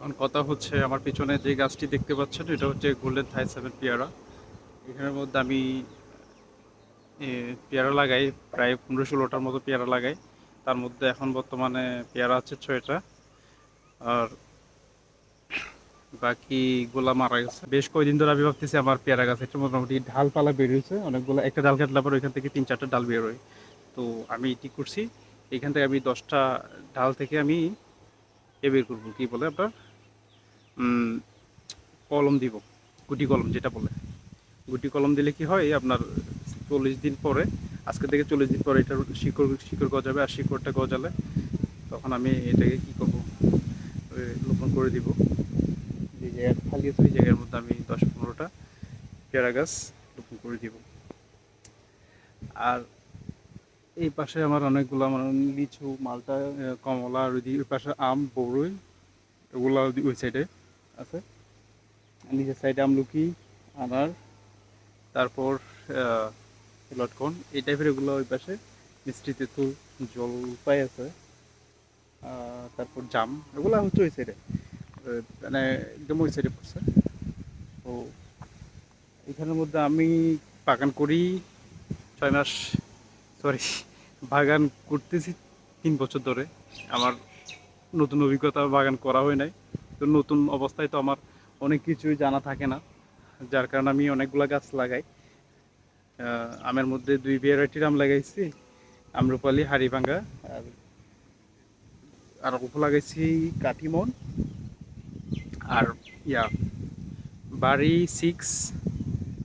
এখন কথা হচ্ছে, আমার পিছনে যে গাছটি দেখতে পাচ্ছেন এটা হচ্ছে গোল্ডেন থাই সেভেন পেয়ারা। এখানের মধ্যে আমি পেয়ারা লাগাই, প্রায় 15-16টার মতো পেয়ারা লাগাই। তার মধ্যে এখন বর্তমানে পেয়ারা আছে 6টা, আর বাকিগুলা মারা গেছে। বেশ কয়েকদিন ধরে আমি ভাবতেছি আমার পেয়ারা গাছ একটা মোটামুটি ডালপালা বেরিয়েছে অনেকগুলো, একটা ডাল কাটলে পর ওইখান থেকে 3-4টা ডাল বের হয়। তো আমি ঠিক করছি এখান থেকে আমি 10টা ডাল থেকে আমি বের করবো, কি বলে আপনার কলম দিব, গুটি কলম যেটা বলে। গুটি কলম দিলে কি হয় আপনার 40 দিন পরে, আজকে থেকে 40 দিন পরে এটার শিকড় শিকড় গজাবে, আর শিকড়টা গজালে তখন আমি এটাকে কি করব, রোপণ করে দিব। যে জায়গা খালি আছে ওই জায়গার মধ্যে আমি 10-15টা পেয়ারা গাছ রোপণ করে দিব। আর এই পাশে আমার অনেকগুলো, আমার লিচু, মালটা, কমলা, আর ওই পাশে আম, বড়ই, এগুলো ওই সাইডে আছে। নিচের সাইডে আমলকি, আনার, তারপর লটকন, এই টাইপের এগুলো ওই পাশে। মিষ্টি তেঁতুল, জলপাই আছে, তারপর জাম, এগুলো হচ্ছে ওই সাইডে, মানে একদম ওই সাইডে পড়ছে। তো এখানের মধ্যে আমি বাগান করি 6 মাস, সরি, বাগান করতেছি 3 বছর ধরে। আমার নতুন অভিজ্ঞতা, বাগান করা হয় নাই। তো নতুন অবস্থায় তো আমার অনেক কিছুই জানা থাকে না, যার কারণে আমি অনেকগুলা গাছ লাগাই। আমের মধ্যে 2 ভ্যারাইটির আম লাগাইছি, আম্রপালি, হাড়িভাঙ্গা, আর আর অল্প লাগাইছি কাটিমন, আর ইয়া বাড়ি 6,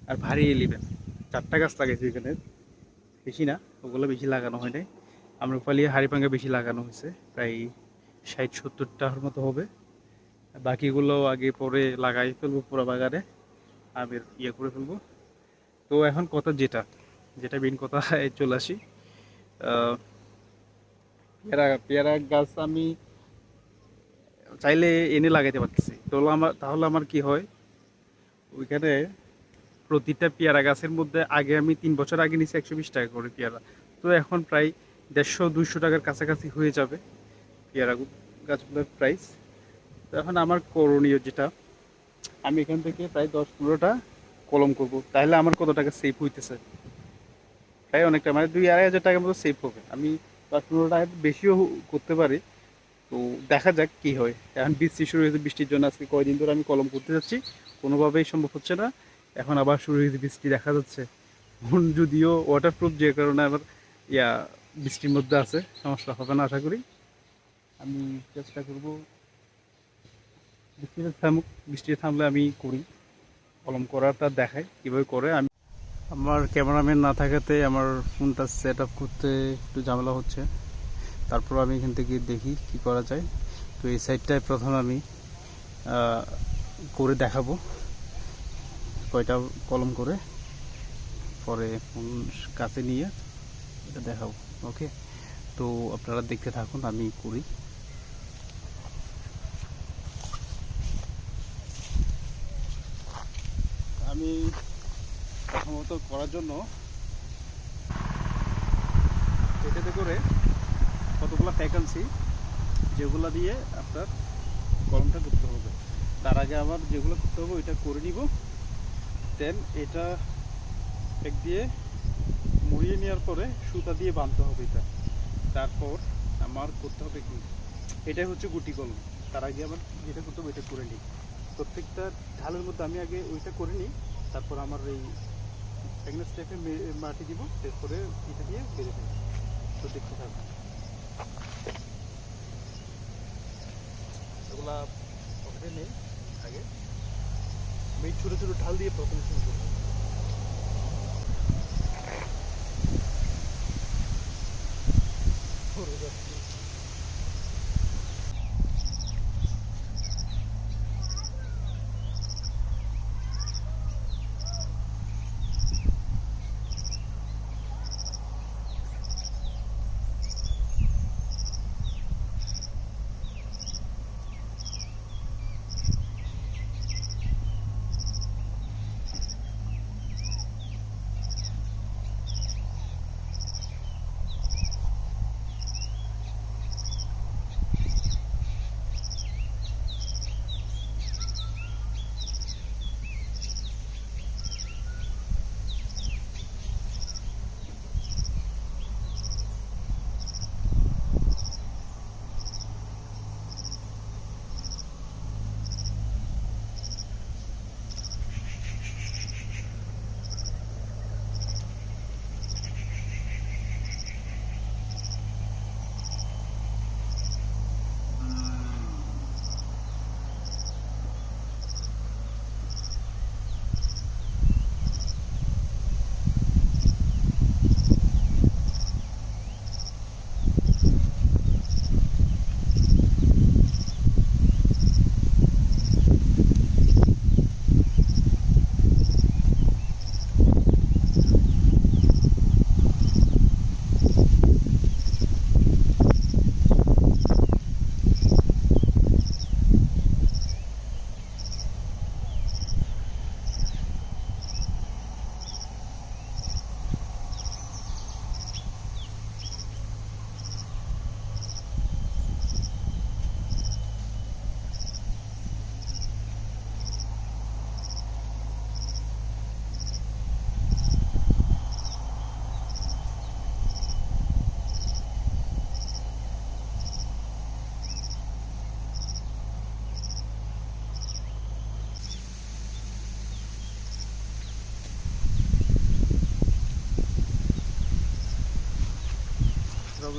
আর ভারী 11। 4টা গাছ লাগাইছি এখানে, বেশি না, ওগুলো বেশি লাগানো হয় নাই। আম্রপালি, হাড়িভাঙ্গা বেশি লাগানো হয়েছে, প্রায় 60-70টার মতো হবে। বাকিগুলো আগে পরে লাগাই ফেলবো পুরো বাগানে, আমের করে ফেলবো। তো এখন কথা যেটা যেটা মেন কথা চলে আসি। আহ, পেয়ারা পেয়ারা গাছ আমি চাইলে এনে লাগাইতে পারতেছি, তাহলে আমার কি হয়, ওইখানে প্রতিটা পেয়ারা গাছের মধ্যে আগে আমি 3 বছর আগে নিচে 120 টাকা করে পেয়ারা, তো এখন প্রায় 150-200 টাকার কাছাকাছি হয়ে যাবে পেয়ারা গাছগুলোর প্রাইস। তো এখন আমার করণীয় যেটা, আমি এখান থেকে প্রায় 10-15টা কলম করব, তাহলে আমার কত টাকা সেভ হইতেছে, প্রায় অনেকটা, মানে 2-2.5 হাজার টাকার মতো সেভ হবে। আমি 10-15 টাকা বেশিও করতে পারি। তো দেখা যাক কি হয়। এখন বৃষ্টি শুরু হয়েছে, বৃষ্টির জন্য আজকে কয়দিন ধরে আমি কলম করতে যাচ্ছি, কোনোভাবেই সম্ভব হচ্ছে না। এখন আবার শুরু হয়েছে বৃষ্টি দেখা যাচ্ছে, যদিও ওয়াটারপ্রুফ, যে কারণে আবার ইয়া বৃষ্টির মধ্যে আছে, সমস্যা হবে না আশা করি। আমি চেষ্টা করব বৃষ্টিটা থামুক, বৃষ্টি থামলে আমি করি, কলম করাটা দেখাই কীভাবে করে। আমি আমার ক্যামেরাম্যান না থাকাতে আমার ফোনটা সেট আপ করতে একটু ঝামেলা হচ্ছে, তারপর আমি এখান থেকে দেখি কি করা যায়। তো এই সাইডটায় প্রথমে আমি করে দেখাবো কয়টা কলম করে, পরে ফোন কাছে নিয়ে এটা দেখাবো। ওকে, তো আপনারা দেখতে থাকুন, আমি করি। আমি প্রথমত করার জন্য এটাতে করে কতগুলো ভ্যাকান্সি, যেগুলো দিয়ে আপনার কলমটা করতে হবে। তার আগে আমার যেগুলো করতে হবে ওইটা করে নিব, দেন এটা এক দিয়ে মুড়িয়ে নেওয়ার পরে সুতা দিয়ে বাঁধতে হবে এটা। তারপর আমার করতে হবে কি, এটাই হচ্ছে গুটি কলম। তার আগে আমার যেটা করতে হবে এটা করে নিই, প্রত্যেকটা ঢালের মধ্যে আমি আগে ওইটা করে নিই। তারপর আমার এই একটা স্টেপে মাটি দিব, এরপরে এটা দিয়ে বেড়ে ফেলবো। তো দেখতে থাকবো এগুলা পকেটে নেই। আগে আমি ছোটো ছোটো ঢাল দিয়ে প্রথমে শুরু করবো।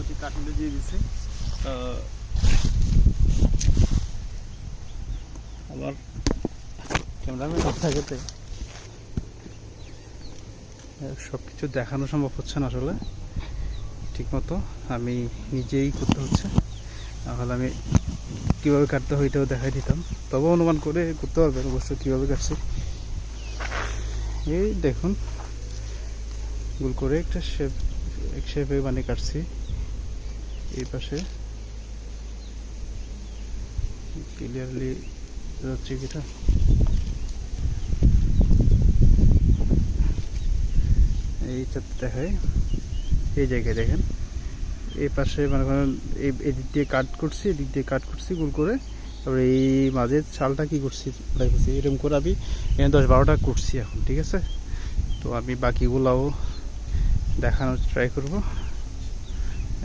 মোটামুটি কাঠুলে দিয়ে দিছে। আবার ক্যামেরাম্যান থাকেতে সব কিছু দেখানো সম্ভব হচ্ছে না আসলে ঠিকমতো, আমি নিজেই করতে হচ্ছে। তাহলে আমি কীভাবে কাটতে হয় এটাও দেখাই দিতাম, তবে অনুমান করে করতে পারবেন অবশ্য কীভাবে কাটছি। এই দেখুন গোল করে একটা শেপে মানে কাটছি। এই পাশে ক্লিয়ারলি যাচ্ছে কিটা, এইটা দেখায়। এই জায়গায় দেখেন এই পাশে মানে এদিক দিয়ে কাট করছি, এদিক দিয়ে কাট করছি গোল করে। তারপরে এই মাঝের ছালটা কি করছি দেখছি, এরকম করে আমি এখানে 10-12টা করছি এখন, ঠিক আছে। তো আমি বাকিগুলাও দেখানোর ট্রাই করব।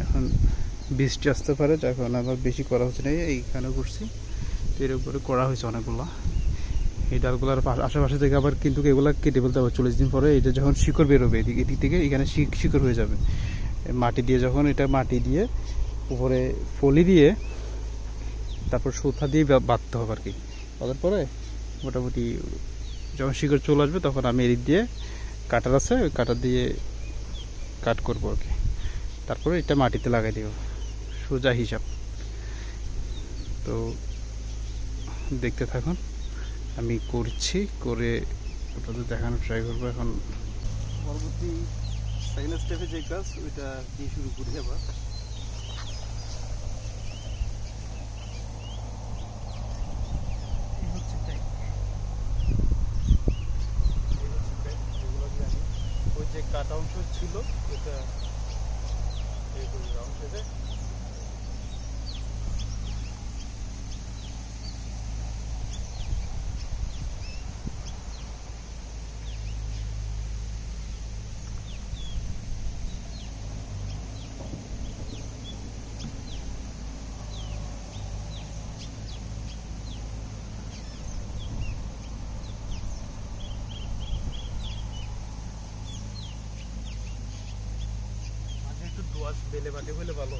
এখন বৃষ্টি আসতে পারে, এখন আবার বেশি করা হচ্ছে না, এইখানেও করছি। তো এর উপরে করা হয়েছে অনেকগুলো। এই ডালগুলোর আশেপাশে থেকে আবার কিন্তু এগুলো কেটে ফেলতে হবে 40 দিন পরে। এটা যখন শিকড় বেরোবে এদিক থেকে এখানে শিকড় হয়ে যাবে মাটি দিয়ে, যখন এটা মাটি দিয়ে উপরে ফলি দিয়ে তারপর সুতা দিয়ে বাঁধতে হবে আর কি। বাঁধার পরে মোটামুটি যখন শিকড় চলে আসবে তখন আমি এদিক দিয়ে কাটার আছে, ওই কাটার দিয়ে কাট করবো আর কি। তারপরে এটা মাটিতে লাগাই দেব, সোজা হিসাব। তো দেখতে থাকুন, আমি করছি, করে ওটাতে দেখানোর ট্রাই করবো। এখন পরবর্তী সেকেন্ড স্টেপে যে কাজ ওইটা দিয়ে শুরু করি আবার। ওই যে কাটা অংশ ছিল এটা রাউন্ড শেপে একটু দোয়াশ বেলে বাটে হলে ভালো।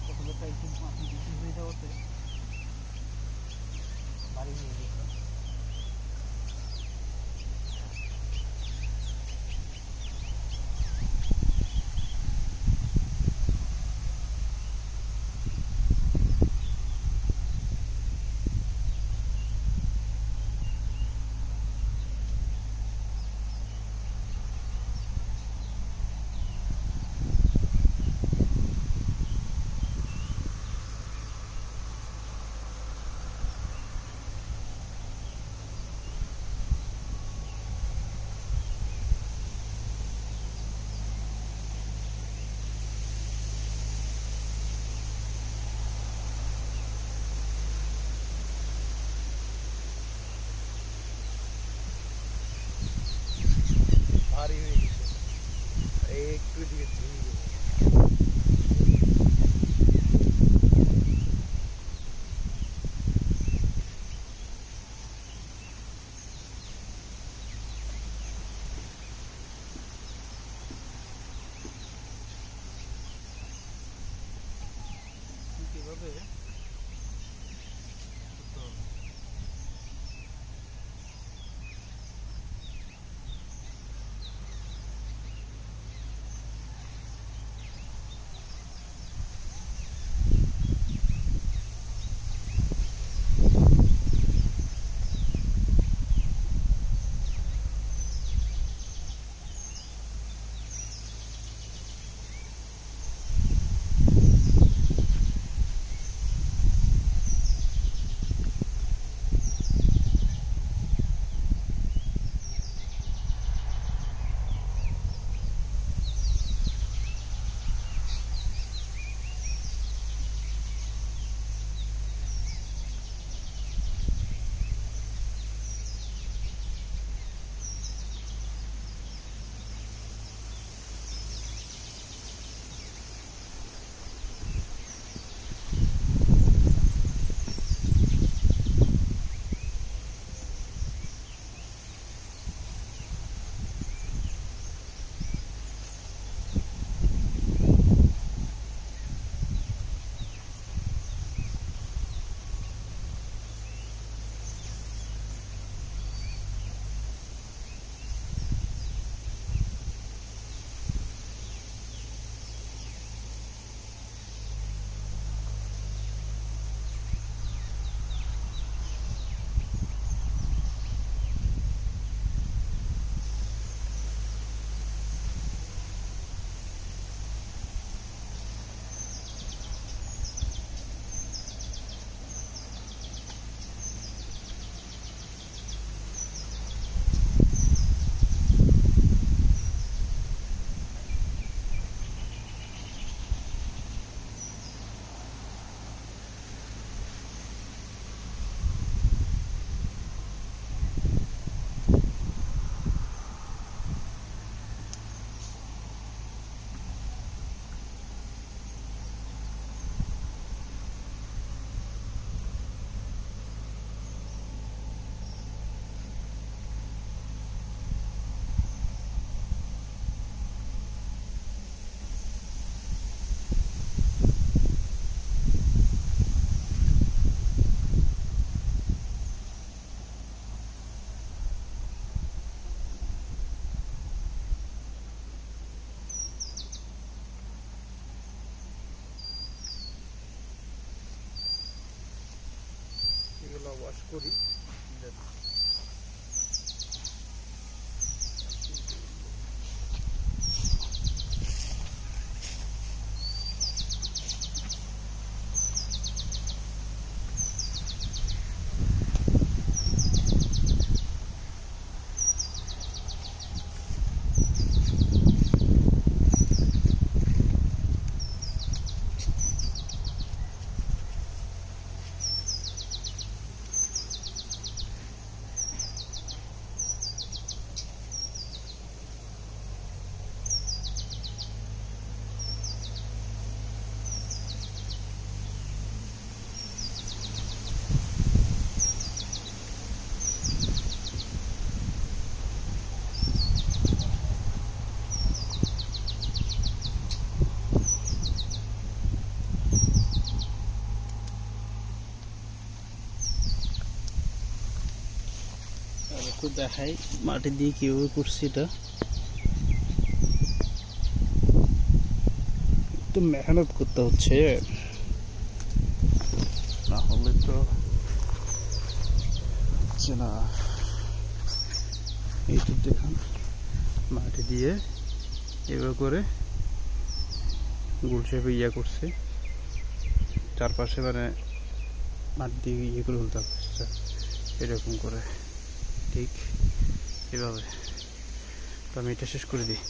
প্রথমে একটু মাটি বেশি হয়ে যাওয়াতে বাড়ি নিয়ে গেছে। এগুলো ওয়াশ করি। একটু দেখাই মাটি দিয়ে কিভাবে করছি। এটা একটু মেহনত করতে হচ্ছে, না হলে তো হচ্ছে না। এইটুক দেখুন মাটি দিয়ে এভাবে করে গোল শেপে করছে, চারপাশে মানে মাটি দিয়ে করে ফেলতে হবে এরকম করে, ঠিক এভাবে। তো আমি এটা শেষ করে দিই।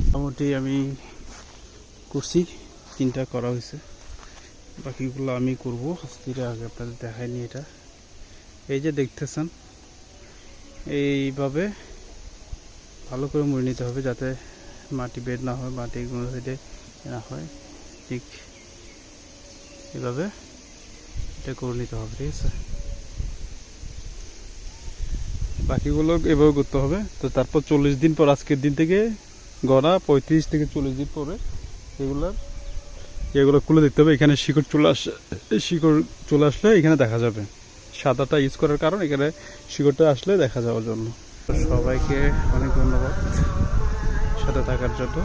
মোটামুটি আমি করছি, 3টা করা হয়েছে, বাকিগুলো আমি করব আস্তে আগে আপনাদের দেখাইনি। এটা এই যে দেখতেছেন, এইভাবে ভালো করে মুড়ে নিতে হবে যাতে মাটি বের না হয়, মাটি কোনো সাইডে না হয়, ঠিক এভাবে এটা করে নিতে হবে, ঠিক আছে। বাকিগুলো এভাবে করতে হবে। তো তারপর 40 দিন পর, আজকের দিন থেকে গড়া 35 থেকে 40 দিন পরে এগুলো খুলে দেখতে হবে। এখানে শিকড় চলে আসলে এখানে দেখা যাবে। সাদাটা ইউজ করার কারণ এখানে শিকড়টা আসলে দেখা যাওয়ার জন্য। সবাইকে অনেক ধন্যবাদ সাথে থাকার জন্য।